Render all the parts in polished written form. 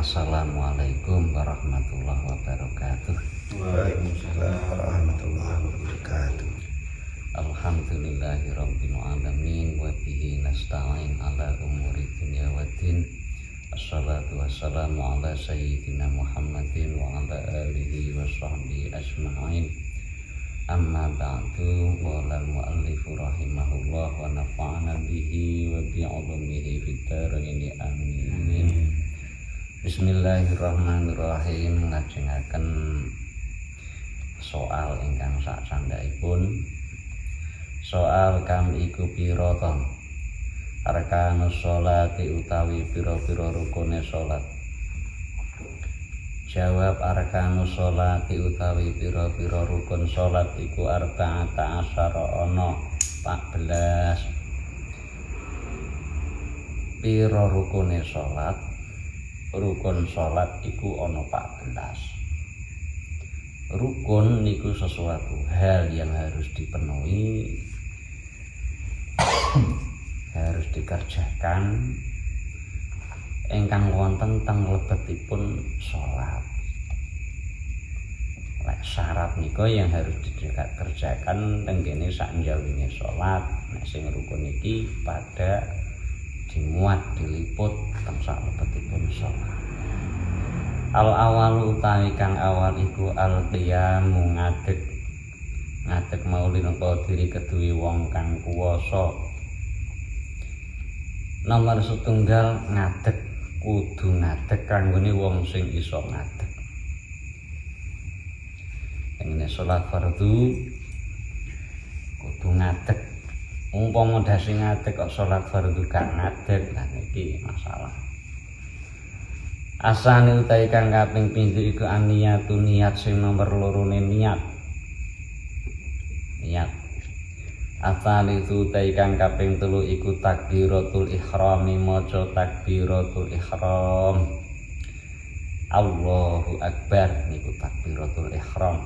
Assalamualaikum warahmatullahi wabarakatuh. Waalaikumsalam warahmatullahi wabarakatuh. Alhamdulillahirabbil alamin wa bihi nasta'in ala umuri dunya waddin. Assalatu wassalamu ala sayyidina Muhammadin wa ala alihi wa sahbihi ajma'in. Amma ba'du, qala al-mu'allifu rahimahullah wa nafa'ana bihi wa bi'ulumihi fid dharain amin. Bismillahirrahmanirrahim. Ngajengaken soal ingkang sak candhaipun. Soal kam iku pira to? Arkanus sholati utawi pira-pira rukune salat. Jawab arkanus sholati utawi pira-pira rukun salat iku arba'ata asyara ana 14. Pira rukune salat? Rukun salat iku ana 14. Rukun niku sesuatu hal yang harus dipenuhi, harus dikerjakan ingkang wonten teng lebetipun salat. Lek syarat nika yang harus dikerjakan tenggene saknjawine salat. Nek sing rukun iki pada dimuat diliput teng sak lebetipun salat. Al awal utawi kang awal iku al qiyamu ngadeg maulin diri kedue wong kang kuwasa. Nomor setunggal ngadeg, kudu ngadeg kanggone wong sing iso ngadeg. Ngene salat fardu kudu ngadeg. Umpama dasi ngadeg kok salat fardu gak ngadeg, nah iki masalah. Asane utawi kang kaping 7 iku aniyatu niat sing nomor 2 niat. Asal itu utawi kang kaping 3 iku takbiratul ihram, maca takbiratul ihram. Allahu akbar niku takbiratul ihram.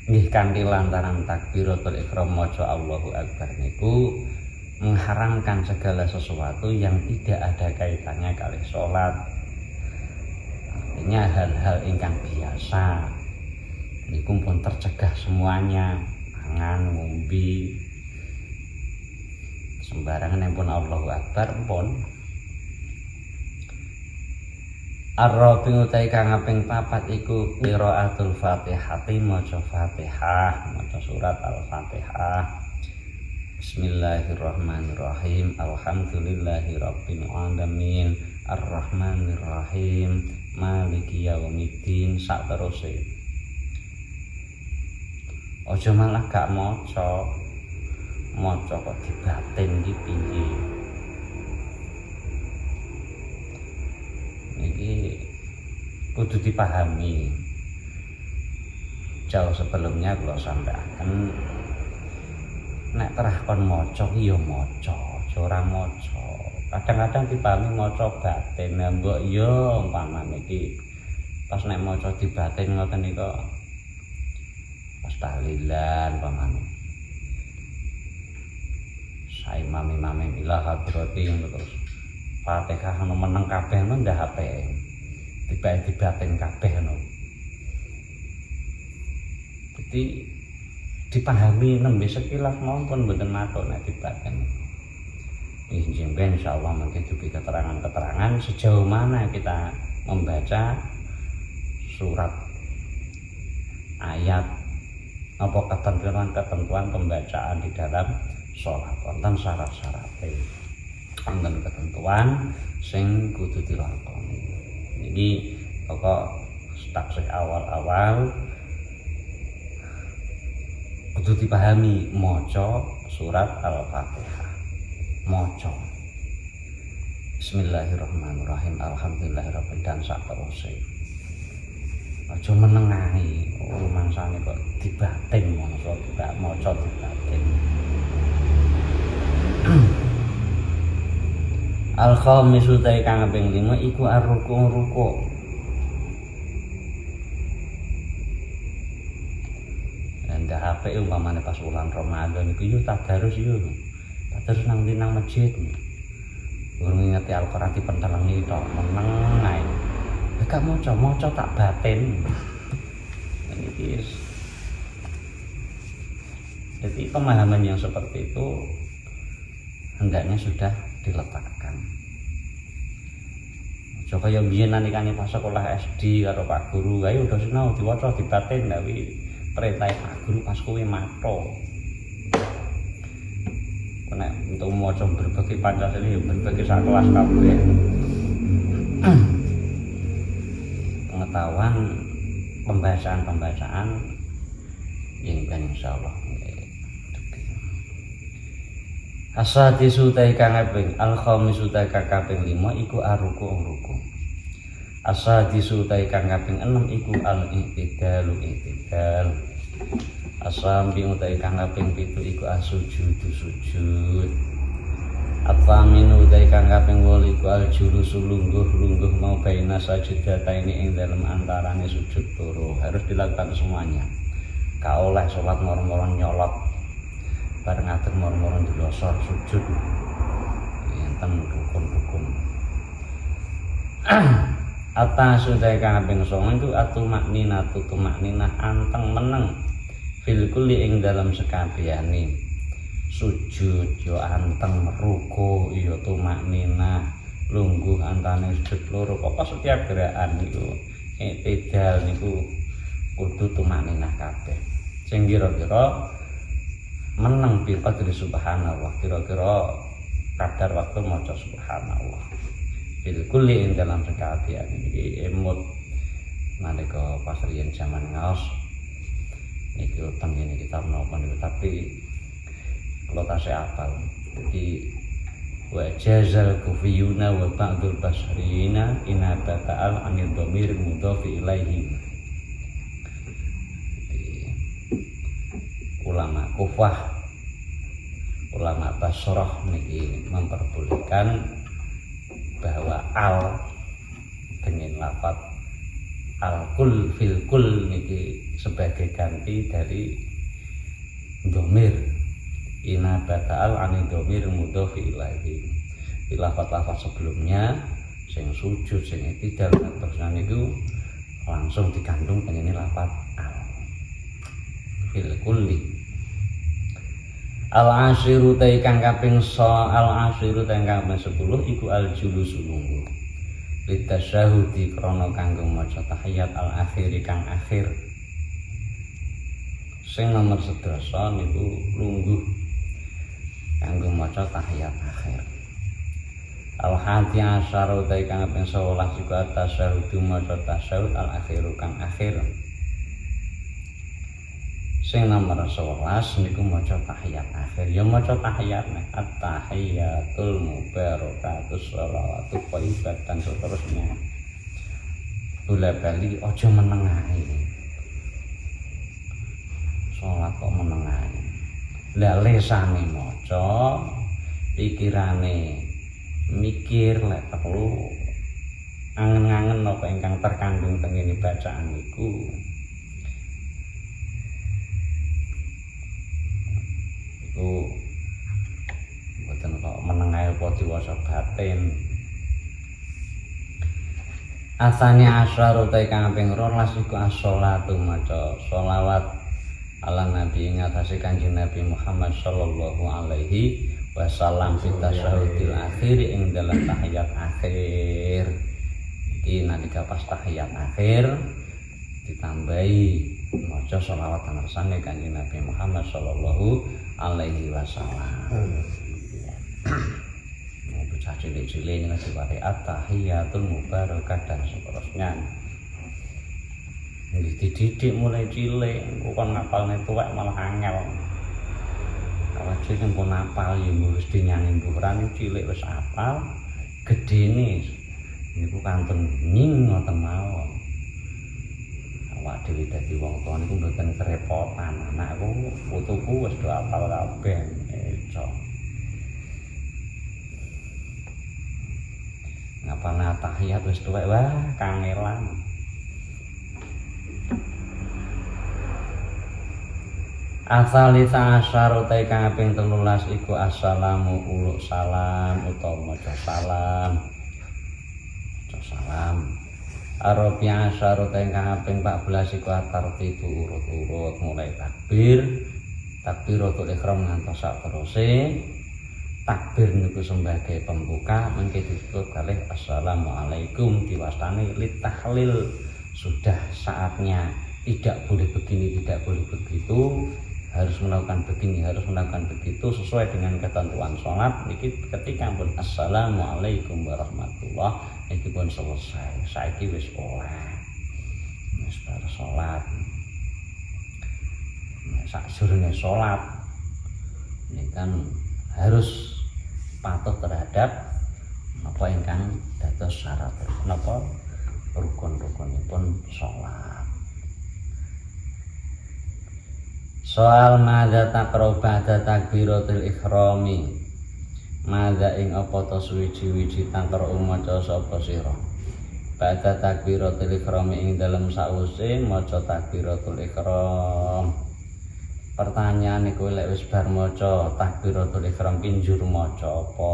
Nggih kanthi lantaran takbiratul ihram maca Allahu akbar niku mengharamkan segala sesuatu yang tidak ada kaitannya kali sholat. Artinya hal-hal ingkang biasa niku pun tercegah semuanya, mangan, ngombe, sembarangan yang pun Allahu akbar pun. Ar-rabi utai kang kaping 4 iku qiraatul Fatihah, maca Fatihah, maca surat Al-Fatihah. Bismillahirrahmanirrahim. Alhamdulillahirabbil alamin. Arrahmanirrahim. Maliki yaumiddin. Sak teruse. Aja malah gak maca kok dibatin iki piye. Niki kudu dipahami. Jauh sebelumnya kula sampaikan, nek terah kon maca ya maca, ora maca. Kadang-kadang dipahami maca batin, mbok ya umpamane iki pas nek maca dibatin ngoten nika pas tahlilan umpamane. Imam ilah hadrati terus Fatihah anu meneng kabeh anu ndak apik. Dibatin kabeh anu. Jadi dipahami nembe sekilas maupun mboten matur nek dibaten. Insyaallah insyaallah mungkin diberi keterangan-keterangan sejauh mana kita membaca surat ayat apa ketentuan pembacaan di dalam sholat, wonten syarat-syaratnya, wonten ketentuan sing kudu dilakoni. Jadi pokok taksih awal-awal kudu dipahami maca surat Al-Fatihah. Maca Bismillahirrahmanirrahim. Alhamdulillahirabbil alamin sak teruse. Aja menengahi. Oh mangsane kok dibatin mongso tidak maca dibatin. Al-khamis utai kang kaping 5 iku ar-ruku'. Ndak apik umpamane pas bulan Ramadan iku yo tadarus nang masjid. Tadarus nang ndi nang masjid. Nek pas bulan Ramadan iku yo tadarus nang masjid. Nek pas bulan Ramadan iku yo tadarus nang ndi nang masjid. Nek pas bulan Ramadan iku yo tadarus nang ndi nang masjid. Nek pas bulan Ramadan iku yo tadarus nang ndi nang masjid. Urung ngingeti Al-Qur'an dipentelengi tok meneng ae. Gak maca tak batin. Ini jadi pemahaman yang seperti itu hendaknya sudah diletakkan. Coba yang biyen nalikane pas sekolah SD karo Pak Guru, ayo udah sinau diwaca dibatin tapi perintah Pak Guru pas kowe mato. Nek untuk maca berbagai Pancasila ya berbagai sak kelas kabeh. Pengetahuan pembacaan yang kan insyaallah. Asadisu ta kang kaping al-khamisu ta kaping 5 iku aruku. Asadisu ta kang kaping 6 iku al-i'tidalu. Asambi utai kang kaping 7 iku sujud. At-taminu utai kang kaping 8 iku al-julusu lungguh mau baina sajidata ini ing dalem antarane sujud loro. Harus dilakukan semuanya. Ka oleh salat moro-moro nyolot bareng ngadeg moro-moro dilosor sujud. Enten rukun-rukun. Atas utai kang kaping 9 iku tumakninah anteng meneng. Fil kulli ing dalam sekabehane sujud yo anteng ruku yo tumakninah lungguh antane sujud loro pokok setiap gerakan niku i'tidal niku kudu tumakninah kabeh sing kira-kira meneng bi qadri subhanallah kira-kira kadar waktu maca subhanallah fil kulli ing dalam sekabehane iki emut nalika pas riyen jaman ngaos iki utang ini kita menapa niku tapi kalau tasih apal jadi wa jazal kufiyuna wa ba'dul basrina inabata anil dhamir mudhaf ilaihi. Ulama Kufah ulama Basrah niki memperbolehkan bahwa al dengan lafaz al-kul fil kul niki sebagai ganti dari dhamir inabata anil dhamir mudhaf ilaihi. Di lafaz-lafaz sebelumnya sing sujud sing i'tidal terus niku langsung dikandung dengan lafaz al fil kulli. Al-ashiru ta kang kaping 10 iku al-julusu lungguh litasyahudi krana kanggo maca tahiyat al-akhiri kang akhir. Sing nomor 11 niku lungguh kanggo maca tahiyat akhir. Al-hadi asyara utai kang kaping 11 iku at-tasyahudu maca tasyahud al-akhiru kang akhir. Sing nomor 11 niku maca tahiyat akhir. Ya maca tahiyat at-tahiyatul mubarakatus shalawatu thayyibat dan seterusnya. Bola bali aja meneng ae. Salat kok meneng ae. Lah lesane maca, pikirane mikir lek perlu angen-angen apa ingkang terkandung teng ngene bacaan iku. Mboten kok meneng ae apa diwaca batin. Asani asyaru ta kang kaping 12 iku as-sholatu maca sholawat ala nabi ing atase Kanjeng Nabi Muhammad sallallahu alaihi wasallam fi tasyahudil akhir ing dalam tahiyat akhir. Iki nalika pas tahiyat akhir ditambahi maca sholawat angsane Kanjeng Nabi Muhammad sallallahu alaihi wasallam. Bocah cilik-cilik yang diwari at-tahiyatul mubarakah dan seterusnya. Dididik mulai cilik, kok ngapalne tuwek malah angel. Kalau cilik pun apal ya wis dinyanyi bukuran cilik wis apal, gedene niku kantun nying ngoten mawon. Awak dhewe dadi wong tuwa niku mboten kerepotan. Anakku, putuku wis do apal kabeh. Ngapalna tahiyat wis tuwek wah kangelan. Asalisa asyar utai kang kaping 13 iku assalamu uluk salam utawa maca salam. Arabi'a asyar utai kang kaping 14 iku tartibu urut-urut mulai takbiratul ihram ngantos sateruse. Takbir niku sebagai pembuka mengke ditutup kalih assalamualaikum diwastani litahlil. Sudah saatnya tidak boleh begini, tidak boleh begitu, harus melakukan begini, harus melakukan begitu sesuai dengan ketentuan sholat. Niki ketika pun assalamualaikum warahmatullah niki pun selesai. Saiki wis oleh wis bar sholat. Sakjroning sholat ini kan harus patuh terhadap apa ingkang dados syarat napa rukun-rukunipun sholat. Soal madza taqra ba'da takbiratul ikhrami. Madza ing apa ta suwiji-wiji taqra maca sapa sira. Ba'da takbiratul ikhrami ing dalem sause maca takbiratul ikhram. Pertanyaan iku lek wis bar maca takbiratul ihram ki njur maca apa?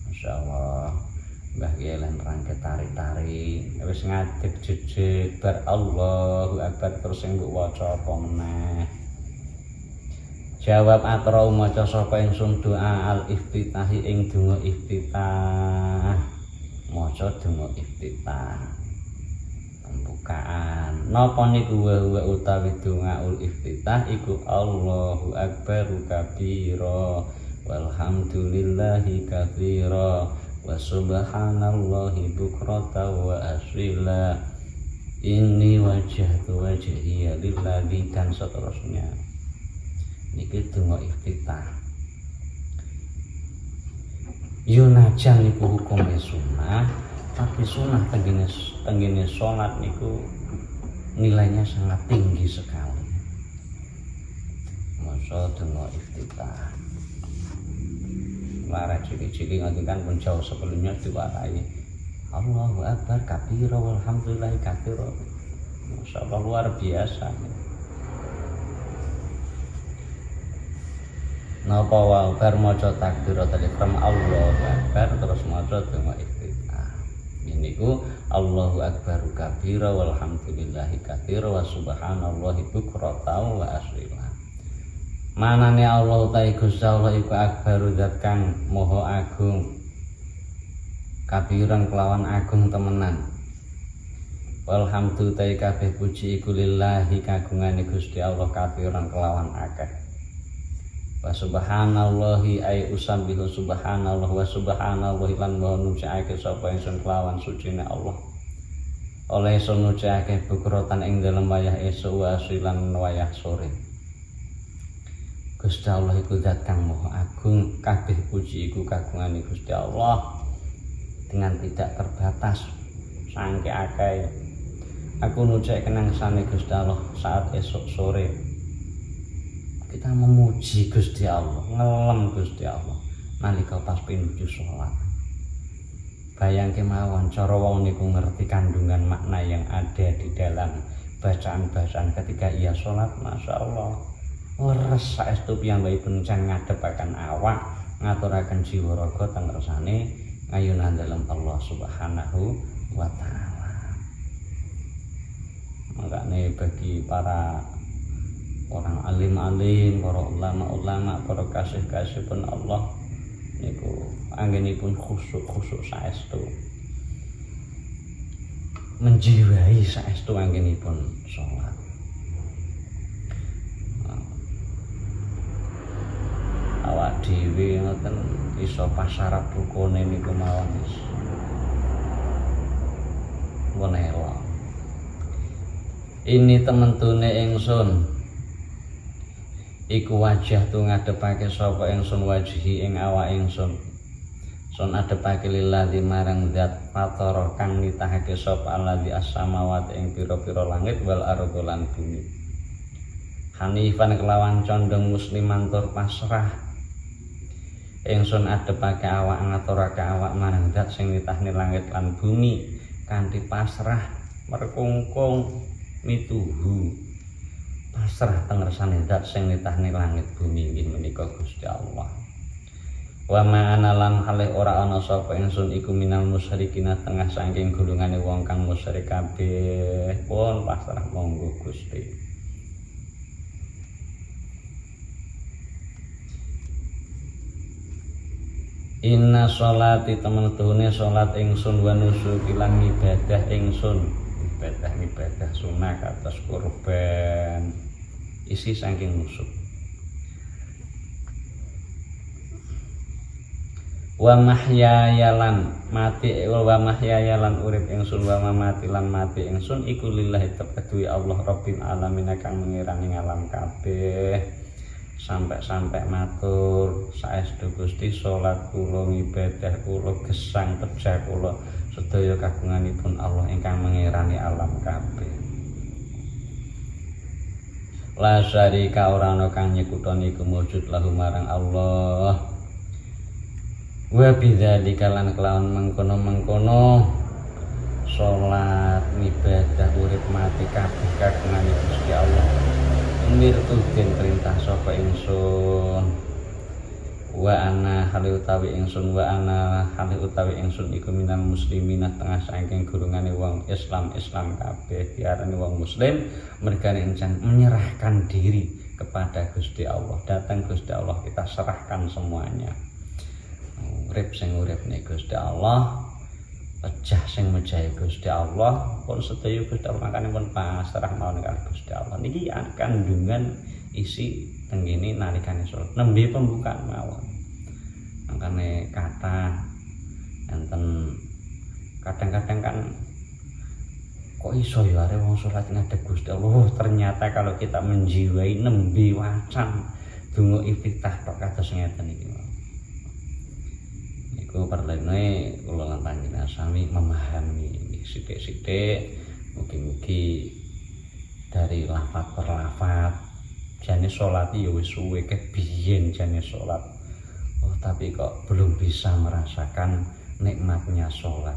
Masyaallah. Mbah Kiai lan rangke tari-tari wis ngadeg jejeg bar Allahu Akbar terus sing mbok waca apa meneh. Jawab aqra maca sapa ingsun doa al-iftitahi ing donga iftitah. Maca donga iftitah. Pembukaan napa niku wa utawi dongaul iftitah iku Allahu akbar kabira walhamdulillahi katsira wa subhanallahi bukratan wa asila inni wajjahtu wajhiya lilladzi dan seterusnya. Niki donga iftitah. Yunajan niku hukume sunah, tapi sunah tenggene sholat niku nilainya sangat tinggi sekali. Masa donga iftitah. Lara cili-cili ngoten kan pun jauh sebelumnya diwarai Allahu akbar kabira walhamdulillahi katsira. Masyaallah luar biasa. Napa wae bar maca takbiratul ihram Allahu akbar terus maca donga iftitah. Niku Allahu akbar kabira walhamdulillahi katsira wa subhanallahi bukratan wa asila. Manane Allah ta Gusti Allah iku akbaru zat kang maha agung. Kabiran kelawan agung temenan. Walhamdu ta kabeh puji iku lillahi kagungane Gusti Allah kabiran kelawan akeh. Wa subhanallahi ay usabbihu subhanallah wa subhanallahi lan wa nucake sapa ingsun kelawan sucine Allah. Oleh ingsun nucake bukrotan ing dalem wayah esuk wa asilan wayah sore. Gusti Allah iku zat kang maha agung, kabeh puji iku kagungane Gusti Allah dengan tidak terbatas sangke akeh. Aku nucake kenangsane Gusti Allah saat esok sore. Kita memuji Gusti Allah, ngelem Gusti Allah nalika pas pinuju salat. Bayangke mawon cara wong niku ngerti kandungan makna yang ada di dalam bacaan-bacaan ketika ia salat, masyaallah. Leres saestu piyambakipun jan ngadepaken awak, ngaturaken jiwa raga teng ngersane ngayunan dalem Allah Subhanahu wa taala. Makane bagi para orang alim-alim, para ulama-ulama, para kasih-kasihipun Allah niku anggenipun khusuk-khusuk saestu. Menjiwai saestu anggenipun salat. Awak dhewe ngoten iso pasyarat rukune niku mawon wis. Menelo. Ini tementune ingsun. Iku wajah tu ngadepake sapa ingsun wajhi ing awak ingsun. Sun adepake lillahi marang zat fatara kang nitahake sapa alladzi as-samawati ing pira-pira langit wal ardh lan bumi. Hanifan kelawan condong musliman tur pasrah. Ingsun adepake awak ngaturake awak marang zat sing nitahne langit lan bumi kanthi pasrah merkungkung mituhu pasrah tengersane zat sing nitahne langit bumi inggih menika Gusti Allah. Wa ma'ana lan halih ora ana sapa ingsun iku minal musyrikin tengah saking golongane wong kang musyrik kabeh pun pasrah monggo Gusti. Inna sholati temen-temene salat ingsun wa nusuki lan ibadah ingsun ibadah sunah atas kurban isi saking nusuk wa mahyaya lan mati wa mahyaya lan urip ingsun wa mamati lan mati ingsun iku lillahi kedue Allah Rabbil alamin kang mengirani alam kabeh. Sampai matur saestu Gusti salat kula ibadah kula gesang pejah kula sedaya kagunganipun Allah ingkang mengirani alam kabeh. La syarika ora ana kang nyekutoni iku wujud lahu marang Allah. Wa bidzalika lan kelawan mengkono-mengkono salat ibadah urip mati kabeh kagungan Gusti Allah. Mirtudin perintah sapa ingsun wa ana hale utawi ingsun iku minal muslimina tengah saking golongane wong Islam kabeh diarani wong muslim mergane encen menyerahkan diri kepada Gusti Allah. Datang Gusti Allah kita serahkan semuanya. Urip sing uripne Gusti Allah, pejah sing mejahi Gusti Allah pun sedaya Gusti Allah makane pun pasrah mawon kali Gusti Allah niki kandungan isi tenggene nalikane salat nembe pembukaan mawon makane kata enten kadang-kadang kan kok iso ya arek wong salat ngadeg Gusti Allah ternyata kalau kita menjiwai nembe wacan donga iftitah tok kados ngeten iki. Iku perlene kula lan panjenengan sami memahami sithik-sithik mugi-mugi dari lafaz per lafaz jane salat ya wis suwe kebiyen jane salat. Oh tapi kok belum bisa merasakan nikmatnya salat.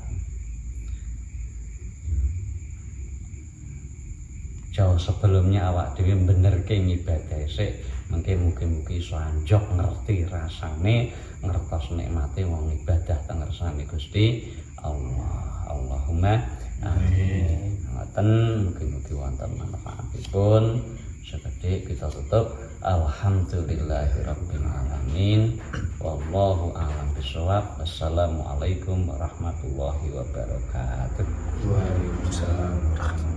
Jauh sebelumnya awak dhewe benerke ngibadah sik mengke mugi-mugi iso anjok ngerti rasane ngertos nikmate wong ibadah teng ngersane Gusti Allah. Allahumma amin. Ngoten mugi-mugi wonten manfaatipun. Sekedhik kita tutup alhamdulillahirabbil alamin. Wallahu a'lam bishawab. Wassalamualaikum warahmatullahi wabarakatuh. Waalaikumsalam warahmatullahi wabarakatuh.